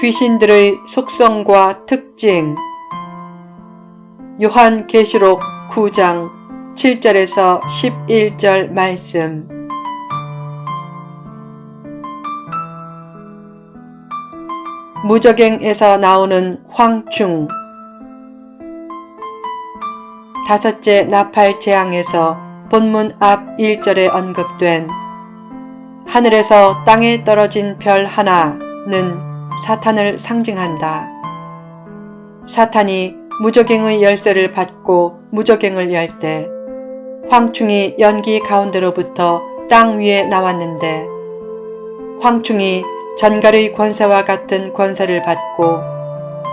귀신들의 속성과 특징. 요한계시록 9장 7절에서 11절 말씀. 무저갱에서 나오는 황충. 다섯째 나팔 재앙에서 본문 앞 1절에 언급된 하늘에서 땅에 떨어진 별 하나는 사탄을 상징한다. 사탄이 무저갱의 열쇠를 받고 무저갱을 열 때 황충이 연기 가운데로부터 땅 위에 나왔는데, 황충이 전갈의 권세와 같은 권세를 받고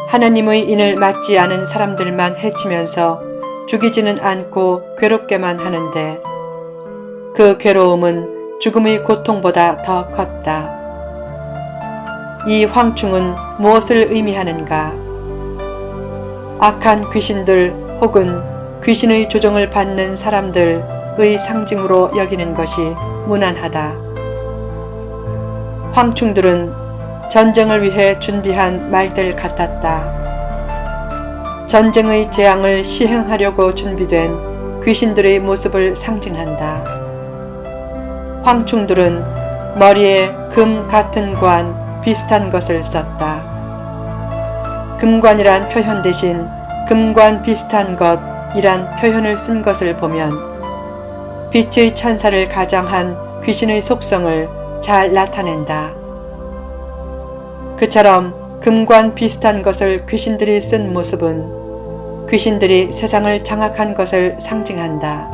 하나님의 인을 맡지 않은 사람들만 해치면서 죽이지는 않고 괴롭게만 하는데, 그 괴로움은 죽음의 고통보다 더 컸다. 이 황충은 무엇을 의미하는가? 악한 귀신들 혹은 귀신의 조종을 받는 사람들의 상징으로 여기는 것이 무난하다. 황충들은 전쟁을 위해 준비한 말들 같았다. 전쟁의 재앙을 시행하려고 준비된 귀신들의 모습을 상징한다. 황충들은 머리에 금 같은 관 비슷한 것을 썼다. 금관이란 표현 대신 금관 비슷한 것이란 표현을 쓴 것을 보면 빛의 천사를 가장한 귀신의 속성을 잘 나타낸다. 그처럼 금관 비슷한 것을 귀신들이 쓴 모습은 귀신들이 세상을 장악한 것을 상징한다.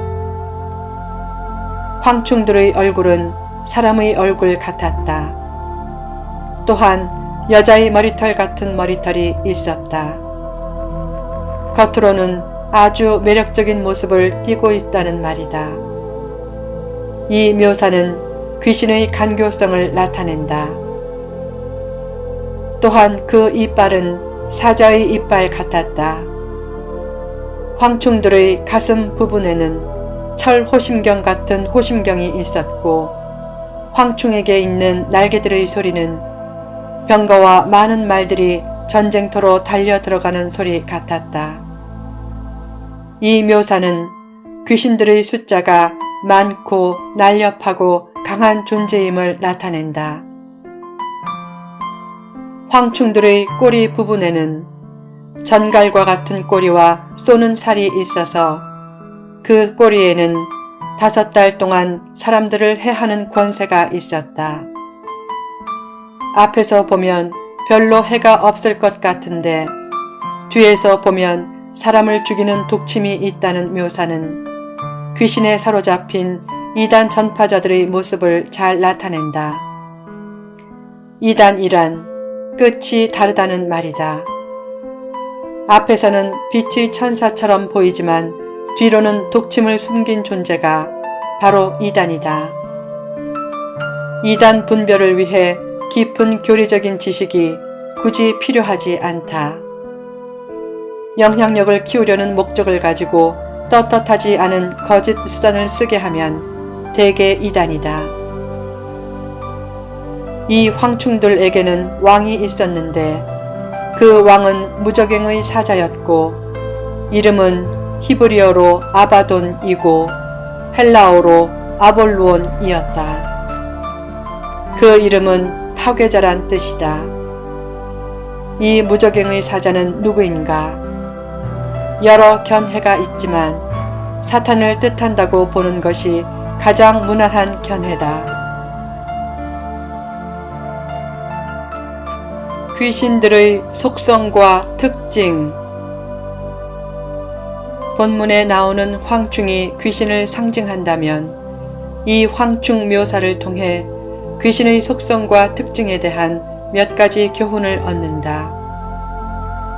황충들의 얼굴은 사람의 얼굴 같았다. 또한 여자의 머리털 같은 머리털이 있었다. 겉으로는 아주 매력적인 모습을 띠고 있다는 말이다. 이 묘사는 귀신의 간교성을 나타낸다. 또한 그 이빨은 사자의 이빨 같았다. 황충들의 가슴 부분에는 철 호심경 같은 호심경이 있었고, 황충에게 있는 날개들의 소리는 병거와 많은 말들이 전쟁터로 달려 들어가는 소리 같았다. 이 묘사는 귀신들의 숫자가 많고 날렵하고 강한 존재임을 나타낸다. 황충들의 꼬리 부분에는 전갈과 같은 꼬리와 쏘는 살이 있어서 그 꼬리에는 5달 동안 사람들을 해하는 권세가 있었다. 앞에서 보면 별로 해가 없을 것 같은데 뒤에서 보면 사람을 죽이는 독침이 있다는 묘사는 귀신에 사로잡힌 이단 전파자들의 모습을 잘 나타낸다. 이단이란 끝이 다르다는 말이다. 앞에서는 빛의 천사처럼 보이지만 뒤로는 독침을 숨긴 존재가 바로 이단이다. 이단 분별을 위해 깊은 교리적인 지식이 굳이 필요하지 않다. 영향력을 키우려는 목적을 가지고 떳떳하지 않은 거짓 수단을 쓰게 하면 대개 이단이다. 이 황충들에게는 왕이 있었는데 그 왕은 무저갱의 사자였고 이름은 히브리어로 아바돈이고 헬라어로 아볼루온이었다. 그 이름은 파괴자란 뜻이다. 이 무저갱의 사자는 누구인가? 여러 견해가 있지만 사탄을 뜻한다고 보는 것이 가장 무난한 견해다. 귀신들의 속성과 특징. 본문에 나오는 황충이 귀신을 상징한다면 이 황충 묘사를 통해 귀신의 속성과 특징에 대한 몇 가지 교훈을 얻는다.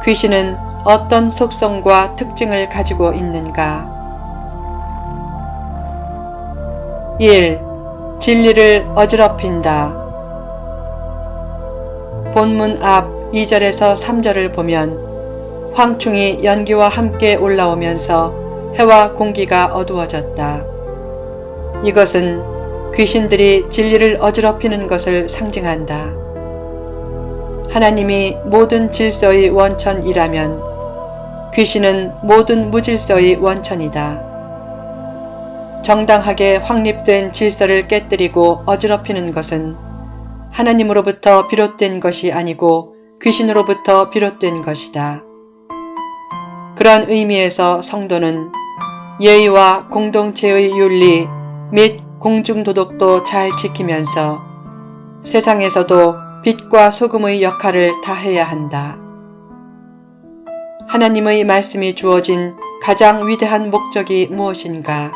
귀신은 어떤 속성과 특징을 가지고 있는가? 1. 진리를 어지럽힌다. 본문 앞 2절에서 3절을 보면 황충이 연기와 함께 올라오면서 해와 공기가 어두워졌다. 이것은 귀신들이 진리를 어지럽히는 것을 상징한다. 하나님이 모든 질서의 원천이라면 귀신은 모든 무질서의 원천이다. 정당하게 확립된 질서를 깨뜨리고 어지럽히는 것은 하나님으로부터 비롯된 것이 아니고 귀신으로부터 비롯된 것이다. 그런 의미에서 성도는 예의와 공동체의 윤리 및 공중도덕도 잘 지키면서 세상에서도 빛과 소금의 역할을 다해야 한다. 하나님의 말씀이 주어진 가장 위대한 목적이 무엇인가?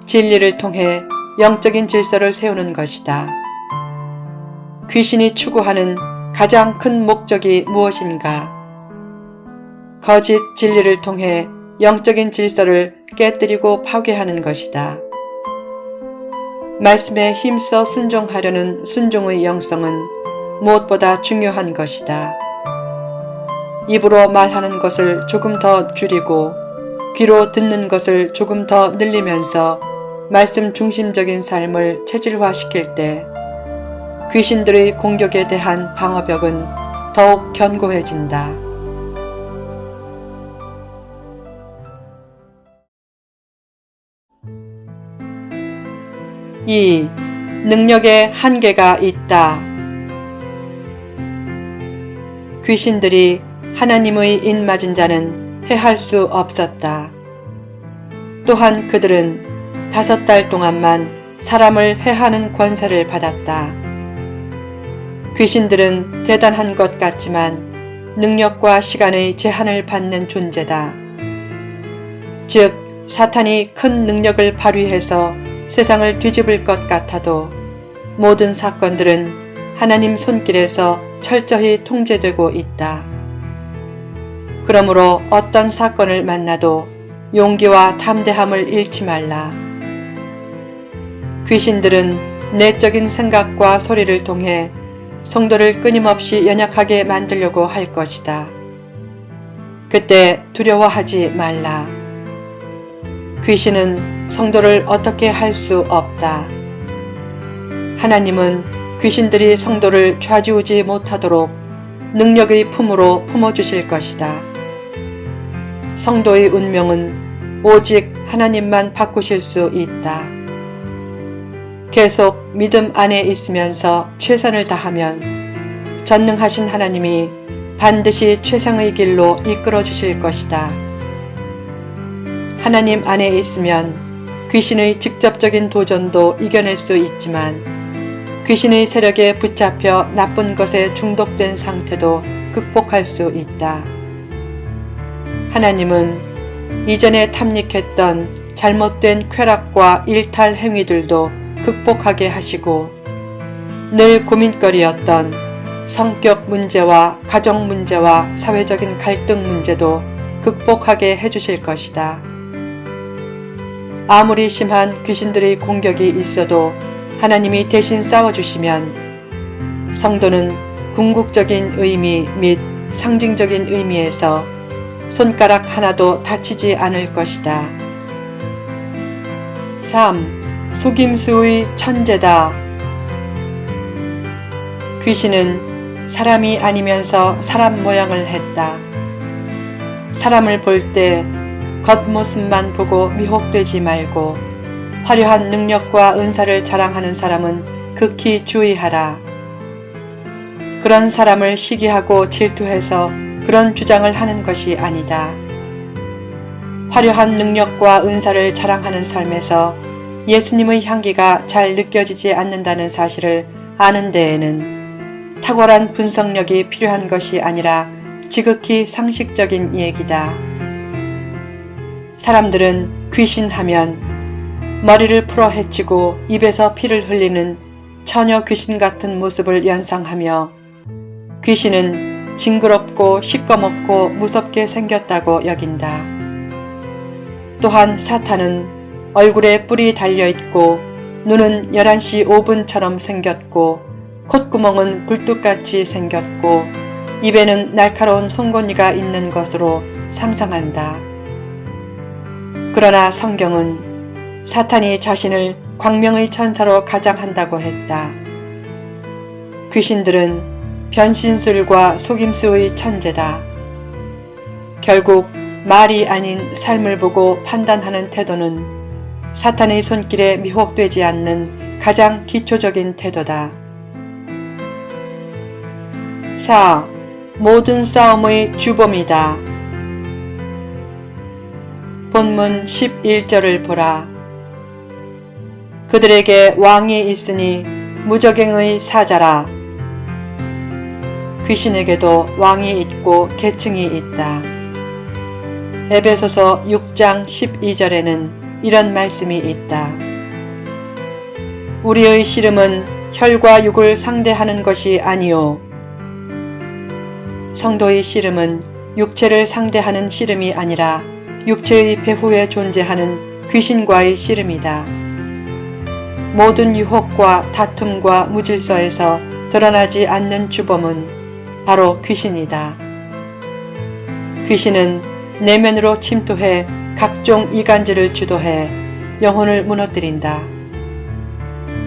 진리를 통해 영적인 질서를 세우는 것이다. 귀신이 추구하는 가장 큰 목적이 무엇인가? 거짓 진리를 통해 영적인 질서를 깨뜨리고 파괴하는 것이다. 말씀에 힘써 순종하려는 순종의 영성은 무엇보다 중요한 것이다. 입으로 말하는 것을 조금 더 줄이고 귀로 듣는 것을 조금 더 늘리면서 말씀 중심적인 삶을 체질화시킬 때 귀신들의 공격에 대한 방어벽은 더욱 견고해진다. 2. 능력에 한계가 있다. 귀신들이 하나님의 인맞은 자는 해할 수 없었다. 또한 그들은 5달 동안만 사람을 해하는 권세를 받았다. 귀신들은 대단한 것 같지만 능력과 시간의 제한을 받는 존재다. 즉, 사탄이 큰 능력을 발휘해서 세상을 뒤집을 것 같아도 모든 사건들은 하나님 손길에서 철저히 통제되고 있다. 그러므로 어떤 사건을 만나도 용기와 담대함을 잃지 말라. 귀신들은 내적인 생각과 소리를 통해 성도를 끊임없이 연약하게 만들려고 할 것이다. 그때 두려워하지 말라. 귀신은 성도를 어떻게 할 수 없다. 하나님은 귀신들이 성도를 좌지우지 못하도록 능력의 품으로 품어주실 것이다. 성도의 운명은 오직 하나님만 바꾸실 수 있다. 계속 믿음 안에 있으면서 최선을 다하면 전능하신 하나님이 반드시 최상의 길로 이끌어 주실 것이다. 하나님 안에 있으면 귀신의 직접적인 도전도 이겨낼 수 있지만 귀신의 세력에 붙잡혀 나쁜 것에 중독된 상태도 극복할 수 있다. 하나님은 이전에 탐닉했던 잘못된 쾌락과 일탈 행위들도 극복하게 하시고 늘 고민거리였던 성격 문제와 가정 문제와 사회적인 갈등 문제도 극복하게 해주실 것이다. 아무리 심한 귀신들의 공격이 있어도 하나님이 대신 싸워주시면 성도는 궁극적인 의미 및 상징적인 의미에서 손가락 하나도 다치지 않을 것이다. 3. 속임수의 천재다. 귀신은 사람이 아니면서 사람 모양을 했다. 사람을 볼 때 겉모습만 보고 미혹되지 말고 화려한 능력과 은사를 자랑하는 사람은 극히 주의하라. 그런 사람을 시기하고 질투해서 그런 주장을 하는 것이 아니다. 화려한 능력과 은사를 자랑하는 삶에서 예수님의 향기가 잘 느껴지지 않는다는 사실을 아는 데에는 탁월한 분석력이 필요한 것이 아니라 지극히 상식적인 얘기다. 사람들은 귀신하면 머리를 풀어 헤치고 입에서 피를 흘리는 처녀 귀신 같은 모습을 연상하며 귀신은 징그럽고 시꺼멓고 무섭게 생겼다고 여긴다. 또한 사탄은 얼굴에 뿔이 달려있고 눈은 11시 5분처럼 생겼고 콧구멍은 굴뚝같이 생겼고 입에는 날카로운 송곳니가 있는 것으로 상상한다. 그러나 성경은 사탄이 자신을 광명의 천사로 가장한다고 했다. 귀신들은 변신술과 속임수의 천재다. 결국 말이 아닌 삶을 보고 판단하는 태도는 사탄의 손길에 미혹되지 않는 가장 기초적인 태도다. 4. 모든 싸움의 주범이다. 본문 11절을 보라. 그들에게 왕이 있으니 무저갱의 사자라. 귀신에게도 왕이 있고 계층이 있다. 에베소서 6장 12절에는 이런 말씀이 있다. 우리의 씨름은 혈과 육을 상대하는 것이 아니요. 성도의 씨름은 육체를 상대하는 씨름이 아니라 육체의 배후에 존재하는 귀신과의 씨름이다. 모든 유혹과 다툼과 무질서에서 드러나지 않는 주범은 바로 귀신이다. 귀신은 내면으로 침투해 각종 이간질을 주도해 영혼을 무너뜨린다.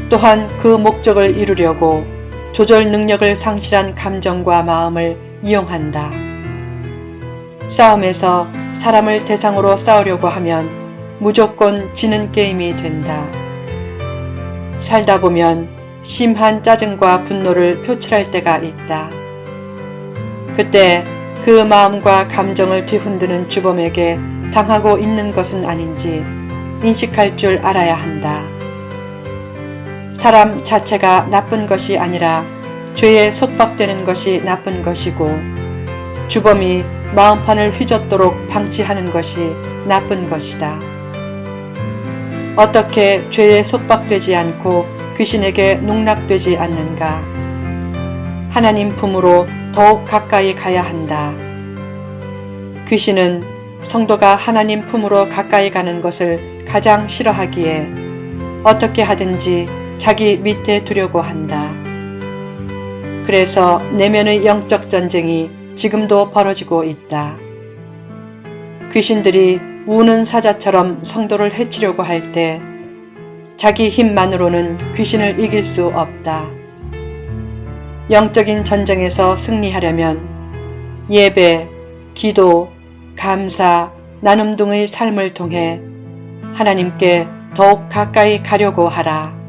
또한 그 목적을 이루려고 조절 능력을 상실한 감정과 마음을 이용한다. 싸움에서 사람을 대상으로 싸우려고 하면 무조건 지는 게임이 된다. 살다 보면 심한 짜증과 분노를 표출할 때가 있다. 그때 그 마음과 감정을 뒤흔드는 주범에게 당하고 있는 것은 아닌지 인식할 줄 알아야 한다. 사람 자체가 나쁜 것이 아니라 죄에 속박되는 것이 나쁜 것이고 주범이 마음판을 휘젓도록 방치하는 것이 나쁜 것이다. 어떻게 죄에 속박되지 않고 귀신에게 농락되지 않는가? 하나님 품으로 더욱 가까이 가야 한다. 귀신은 성도가 하나님 품으로 가까이 가는 것을 가장 싫어하기에 어떻게 하든지 자기 밑에 두려고 한다. 그래서 내면의 영적 전쟁이 지금도 벌어지고 있다. 귀신들이 우는 사자처럼 성도를 해치려고 할 때 자기 힘만으로는 귀신을 이길 수 없다. 영적인 전쟁에서 승리하려면 예배, 기도, 감사, 나눔 등의 삶을 통해 하나님께 더욱 가까이 가려고 하라.